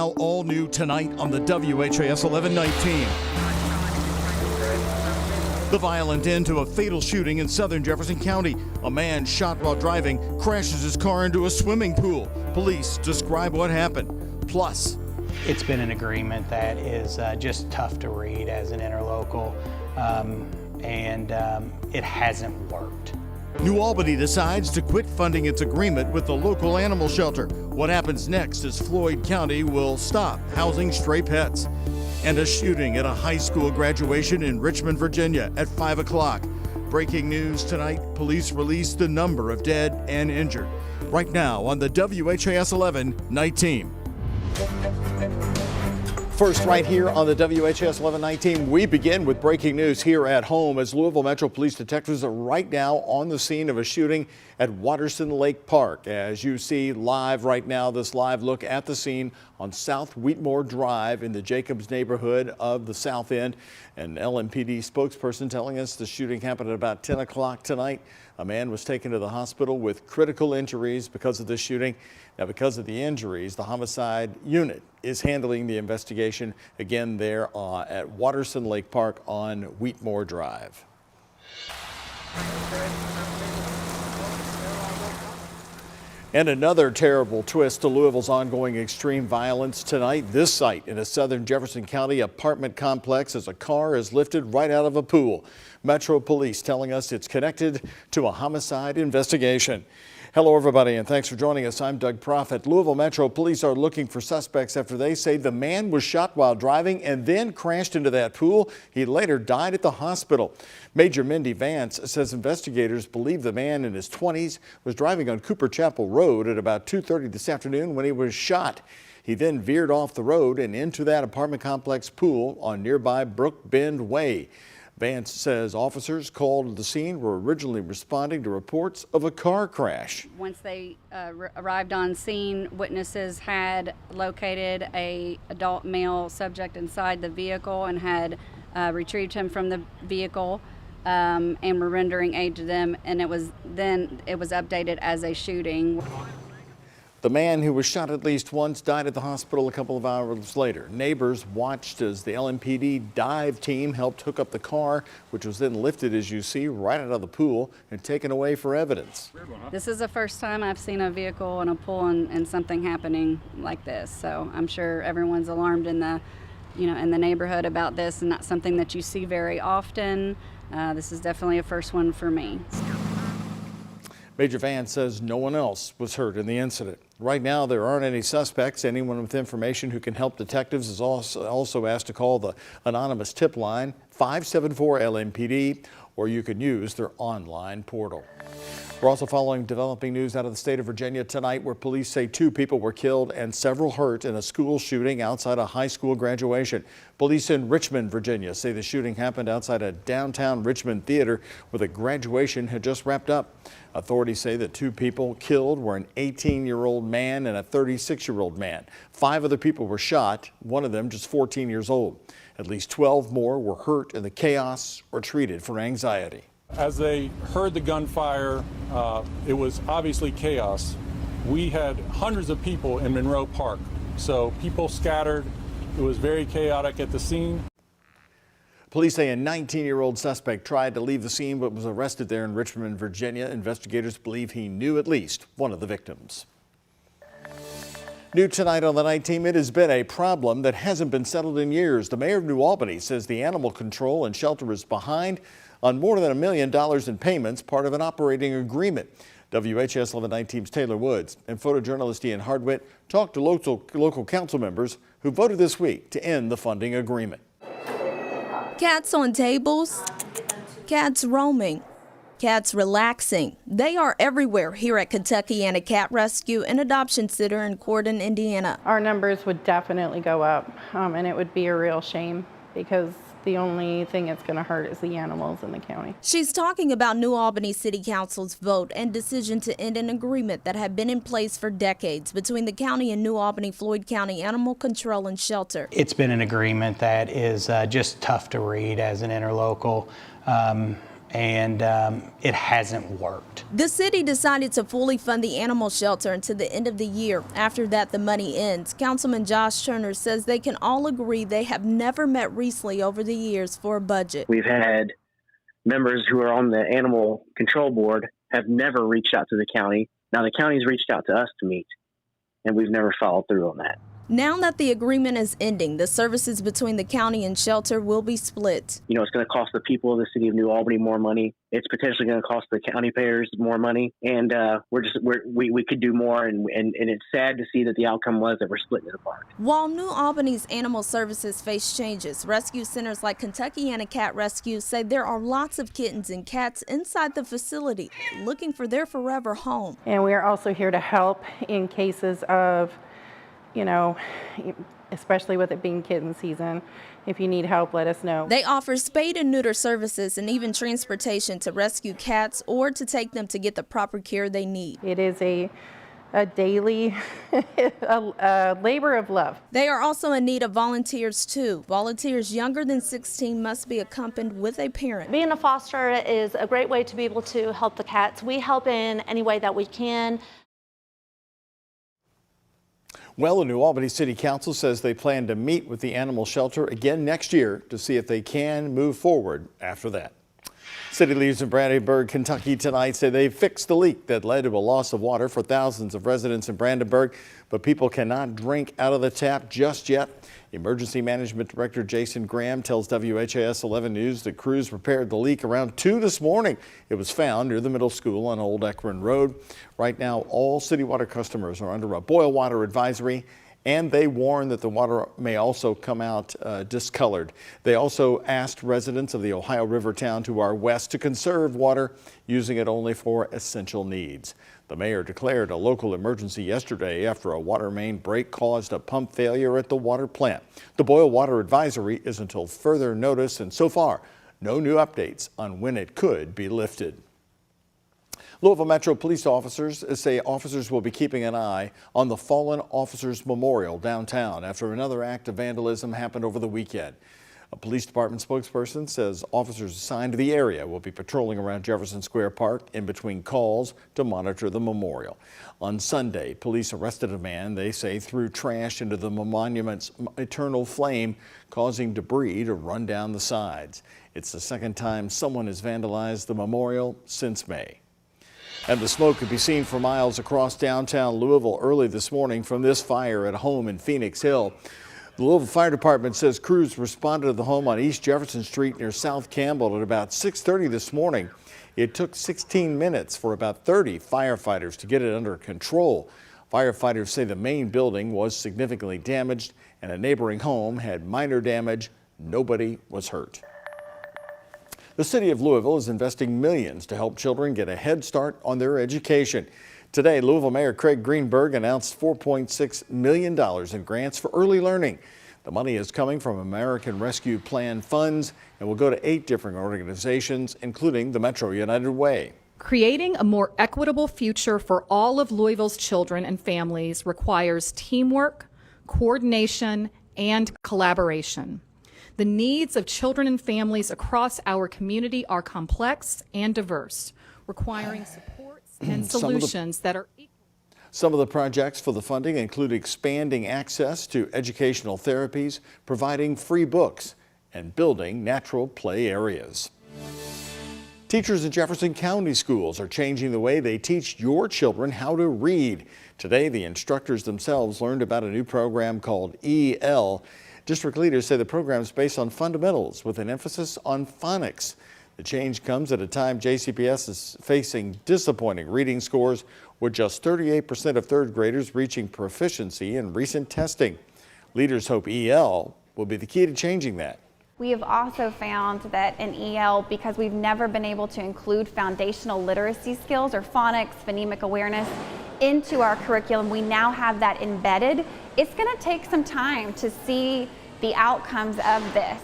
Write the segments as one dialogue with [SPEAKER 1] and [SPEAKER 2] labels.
[SPEAKER 1] All new tonight on the WHAS 1119. The violent end to a fatal shooting in southern Jefferson County. A man shot while driving crashes his car into a swimming pool. Police describe what happened. Plus,
[SPEAKER 2] it's been an agreement that is just tough to read as an interlocal, and it hasn't worked.
[SPEAKER 1] New Albany decides to quit funding its agreement with the local animal shelter. What happens next is Floyd County will stop housing stray pets. And a shooting at a high school graduation in Richmond, Virginia at 5 o'clock. Breaking news tonight, police released the number of dead and injured. Right now on the WHAS 11 night team. First, right here on the WHAS 1119, we begin with breaking news here at home as Louisville Metro Police detectives are right now on the scene of a shooting at Watterson Lake Park. As you see live right now, this live look at the scene on South Wheatmore Drive in the Jacobs neighborhood of the South End. An LMPD spokesperson telling us the shooting happened at about 10 o'clock tonight. A man was taken to the hospital with critical injuries because of this shooting. Now, because of the injuries, the homicide unit is handling the investigation again there at Watterson Lake Park on Wheatmore Drive. And another terrible twist to Louisville's ongoing extreme violence tonight. This site in a southern Jefferson County apartment complex as a car is lifted right out of a pool. Metro Police telling us it's connected to a homicide investigation. Hello, everybody, and thanks for joining us. I'm Doug Proffitt. Louisville Metro Police are looking for suspects after they say the man was shot while driving and then crashed into that pool. He later died at the hospital. Major Mindy Vance says investigators believe the man in his 20s was driving on Cooper Chapel Road at about 2:30 this afternoon when he was shot. He then veered off the road and into that apartment complex pool on nearby Brook Bend Way. Vance says officers called to the scene were originally responding to reports of a car crash.
[SPEAKER 3] Once they arrived on scene, witnesses had located an adult male subject inside the vehicle and had retrieved him from the vehicle and were rendering aid to them, and it was updated as a shooting.
[SPEAKER 1] The man who was shot at least once died at the hospital a couple of hours later. Neighbors watched as the LMPD dive team helped hook up the car, which was then lifted, as you see, right out of the pool and taken away for evidence.
[SPEAKER 3] This is the first time I've seen a vehicle in a pool and something happening like this. So I'm sure everyone's alarmed in the neighborhood about this, and not something that you see very often. This is definitely a first one for me.
[SPEAKER 1] Major Vance says no one else was hurt in the incident. Right now, there aren't any suspects. Anyone with information who can help detectives is also asked to call the anonymous tip line 574-LMPD, or you can use their online portal. We're also following developing news out of the state of Virginia tonight, where police say 2 people were killed and several hurt in a school shooting outside a high school graduation. Police in Richmond, Virginia say the shooting happened outside a downtown Richmond theater where the graduation had just wrapped up. Authorities say the 2 people killed were an 18-year-old man and a 36-year-old man. 5 other people were shot, one of them just 14 years old. At least 12 more were hurt in the chaos or treated for anxiety.
[SPEAKER 4] As they heard the gunfire, it was obviously chaos. We had hundreds of people in Monroe Park, so people scattered. It was very chaotic at the scene.
[SPEAKER 1] Police say a 19-year-old suspect tried to leave the scene but was arrested there in Richmond, Virginia. Investigators believe he knew at least one of the victims. New tonight on the night team, it has been a problem that hasn't been settled in years. The mayor of New Albany says the animal control and shelter is behind on more than $1 million in payments, part of an operating agreement. WHAS 11 team's Taylor Woods and photojournalist Ian Hardwitt talked to local council members who voted this week to end the funding agreement.
[SPEAKER 5] Cats on tables, cats roaming, cats relaxing. They are everywhere here at Kentuckiana Cat Rescue and Adoption Center in Cordon, Indiana.
[SPEAKER 6] Our numbers would definitely go up, and it would be a real shame because the only thing it's going to hurt is the animals in the county.
[SPEAKER 5] She's talking about New Albany City Council's vote and decision to end an agreement that had been in place for decades between the county and New Albany Floyd County Animal Control and Shelter.
[SPEAKER 2] It's been an agreement that is just tough to read as an interlocal, and it hasn't worked.
[SPEAKER 5] The city decided to fully fund the animal shelter until the end of the year. After that, the money ends. Councilman Josh Turner says they can all agree they have never met recently over the years for a budget.
[SPEAKER 7] We've had members who are on the animal control board have never reached out to the county. Now the county's reached out to us to meet, and we've never followed through on that.
[SPEAKER 5] Now that the agreement is ending, the services between the county and shelter will be split.
[SPEAKER 7] You know, it's going to cost the people of the city of New Albany more money. It's potentially going to cost the county payers more money, and we could do more. And it's sad to see that the outcome was that we're splitting it apart.
[SPEAKER 5] While New Albany's animal services face changes, rescue centers like Kentuckiana Cat Rescue say there are lots of kittens and cats inside the facility looking for their forever home.
[SPEAKER 6] And we are also here to help in cases of, you know, especially with it being kitten season. If you need help, let us know.
[SPEAKER 5] They offer spade and neuter services and even transportation to rescue cats or to take them to get the proper care they need.
[SPEAKER 6] It is a daily a labor of love.
[SPEAKER 5] They are also in need of volunteers too. Volunteers younger than 16 must be accompanied with a parent.
[SPEAKER 8] Being a foster is a great way to be able to help the cats. We help in any way that we can.
[SPEAKER 1] Well, the New Albany City Council says they plan to meet with the animal shelter again next year to see if they can move forward after that. City leaders in Brandenburg, Kentucky tonight say they fixed the leak that led to a loss of water for thousands of residents in Brandenburg, but people cannot drink out of the tap just yet. Emergency Management Director Jason Graham tells WHAS11 News that crews repaired the leak around 2 this morning. It was found near the middle school on Old Ekron Road. Right now, all city water customers are under a boil water advisory, and they warn that the water may also come out discolored. They also asked residents of the Ohio River town to our west to conserve water, using it only for essential needs. The mayor declared a local emergency yesterday after a water main break caused a pump failure at the water plant. The boil water advisory is until further notice, and so far, no new updates on when it could be lifted. Louisville Metro police officers say officers will be keeping an eye on the Fallen Officers Memorial downtown after another act of vandalism happened over the weekend. A police department spokesperson says officers assigned to the area will be patrolling around Jefferson Square Park in between calls to monitor the memorial. On Sunday, police arrested a man they say threw trash into the monument's eternal flame, causing debris to run down the sides. It's the second time someone has vandalized the memorial since May. And the smoke could be seen for miles across downtown Louisville early this morning from this fire at a home in Phoenix Hill. The Louisville Fire Department says crews responded to the home on East Jefferson Street near South Campbell at about 6:30 this morning. It took 16 minutes for about 30 firefighters to get it under control. Firefighters say the main building was significantly damaged and a neighboring home had minor damage. Nobody was hurt. The city of Louisville is investing millions to help children get a head start on their education. Today, Louisville Mayor Craig Greenberg announced $4.6 million in grants for early learning. The money is coming from American Rescue Plan funds and will go to 8 different organizations, including the Metro United Way.
[SPEAKER 9] Creating a more equitable future for all of Louisville's children and families requires teamwork, coordination, and collaboration. The needs of children and families across our community are complex and diverse, requiring supports and solutions that are equal.
[SPEAKER 1] Some of the projects for the funding include expanding access to educational therapies, providing free books, and building natural play areas. Teachers in Jefferson County schools are changing the way they teach your children how to read. Today, the instructors themselves learned about a new program called EL. District leaders say the program is based on fundamentals with an emphasis on phonics. The change comes at a time JCPS is facing disappointing reading scores, with just 38% of third graders reaching proficiency in recent testing. Leaders hope EL will be the key to changing that.
[SPEAKER 10] We have also found that in EL, because we've never been able to include foundational literacy skills or phonics, phonemic awareness into our curriculum, we now have that embedded. It's going to take some time to see the outcomes of this.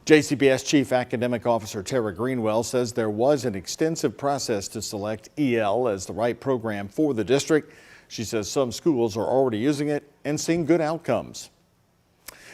[SPEAKER 1] JCPS Chief Academic Officer Tara Greenwell says there was an extensive process to select EL as the right program for the district. She says some schools are already using it and seeing good outcomes.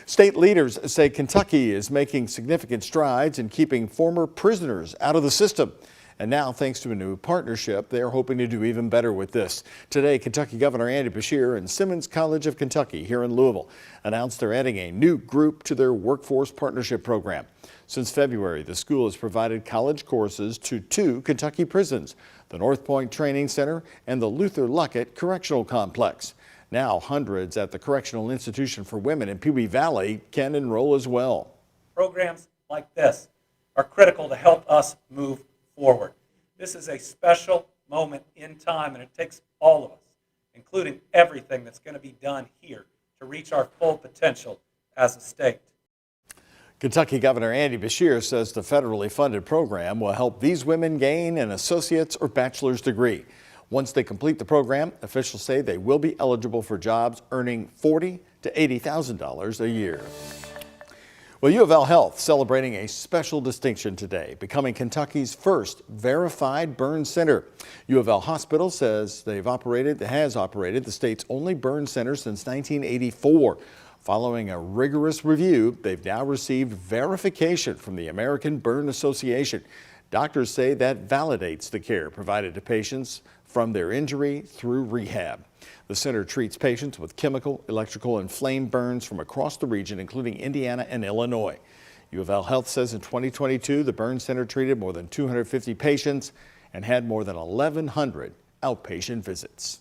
[SPEAKER 1] State leaders say Kentucky is making significant strides in keeping former prisoners out of the system. And now, thanks to a new partnership, they are hoping to do even better with this. Today, Kentucky Governor Andy Beshear and Simmons College of Kentucky here in Louisville announced they're adding a new group to their workforce partnership program. Since February, the school has provided college courses to 2 Kentucky prisons, the North Point Training Center and the Luther Luckett Correctional Complex. Now, hundreds at the Correctional Institution for Women in Pee Wee Valley can enroll as well.
[SPEAKER 11] Programs like this are critical to help us move forward. This is a special moment in time, and it takes all of us, including everything that's going to be done here, to reach our full potential as a state.
[SPEAKER 1] Kentucky Governor Andy Beshear says the federally funded program will help these women gain an associate's or bachelor's degree. Once they complete the program, officials say they will be eligible for jobs earning $40,000 to $80,000 a year. Well, U of L Health celebrating a special distinction today, becoming Kentucky's first verified burn center. U of L Hospital says has operated the state's only burn center since 1984. Following a rigorous review, they've now received verification from the American Burn Association. Doctors say that validates the care provided to patients from their injury through rehab. The center treats patients with chemical, electrical, and flame burns from across the region, including Indiana and Illinois. U of L Health says in 2022, the burn center treated more than 250 patients and had more than 1,100 outpatient visits.